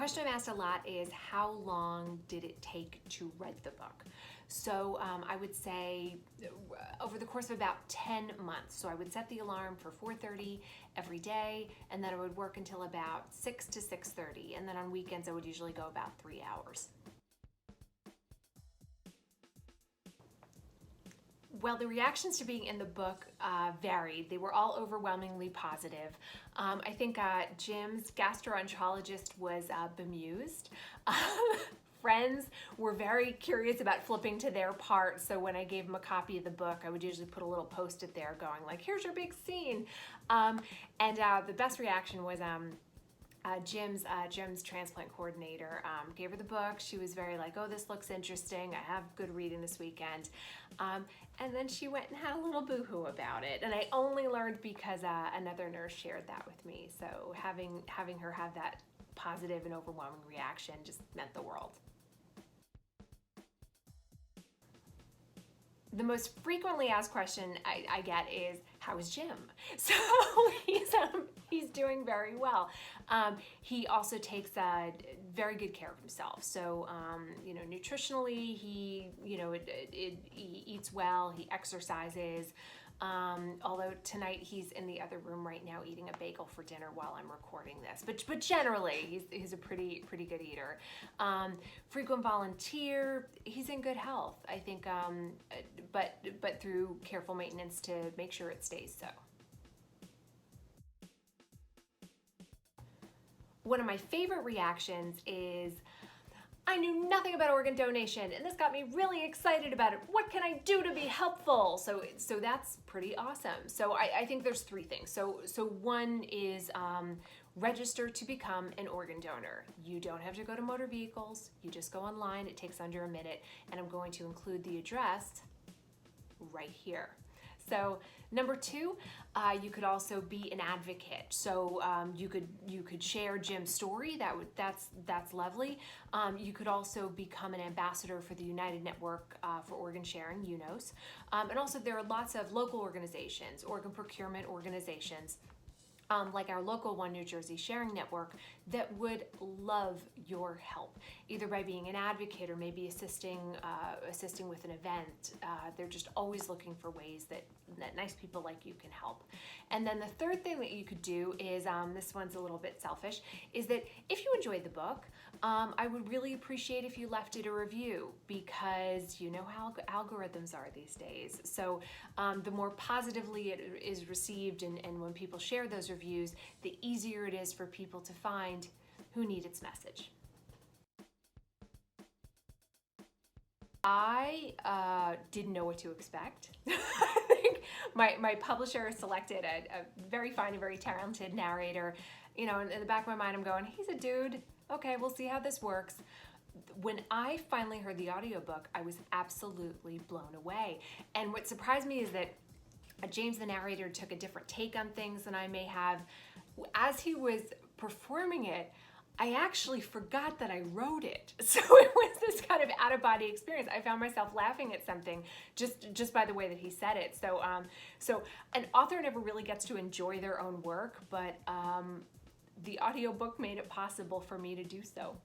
question I'm asked a lot is, how long did it take to write the book? So I would say over the course of about 10 months. So I would set the alarm for 4:30 every day, and then I would work until about 6 to 6:30. And then on weekends, I would usually go about 3 hours. Well, the reactions to being in the book varied. They were all overwhelmingly positive. I think Jim's gastroenterologist was bemused. Friends were very curious about flipping to their part, so when I gave them a copy of the book, I would usually put a little post-it there going like, here's your big scene. And the best reaction was Jim's transplant coordinator gave her the book. She was very like, oh, this looks interesting. I have good reading this weekend. And then she went and had a little boohoo about it. And I only learned because another nurse shared that with me. So having her have that positive and overwhelming reaction just meant the world. The most frequently asked question I get is, how is Jim? So he's doing very well. He also takes very good care of himself. So, nutritionally, he eats well, he exercises. Although tonight he's in the other room right now eating a bagel for dinner while I'm recording this. But generally, he's a pretty good eater. Frequent volunteer, he's in good health, I think, but through careful maintenance to make sure it stays so. One of my favorite reactions is, I knew nothing about organ donation and this got me really excited about it. What can I do to be helpful? So that's pretty awesome. So I think there's three things. So one is register to become an organ donor. You don't have to go to motor vehicles. You just go online. It takes under a minute, and I'm going to include the address right here. So number two, you could also be an advocate. So you could share Jim's story. That's lovely. You could also become an ambassador for the United Network for Organ Sharing, UNOS. And also there are lots of local organizations, organ procurement organizations, like our local One New Jersey Sharing Network, that would love your help, either by being an advocate or maybe assisting with an event. They're just always looking for ways that nice people like you can help. And then the third thing that you could do is, this one's a little bit selfish, is that if you enjoyed the book, I would really appreciate if you left it a review, because you know how algorithms are these days. So the more positively it is received and when people share those reviews, the easier it is for people to find who need its message. I didn't know what to expect. I think my publisher selected a very fine and very talented narrator. You know, in the back of my mind, I'm going, he's a dude. Okay, we'll see how this works. When I finally heard the audiobook, I was absolutely blown away. And what surprised me is that James, the narrator, took a different take on things than I may have. As he was performing it, I actually forgot that I wrote it. So it was this kind of out-of-body experience. I found myself laughing at something just by the way that he said it. So an author never really gets to enjoy their own work, but the audiobook made it possible for me to do so.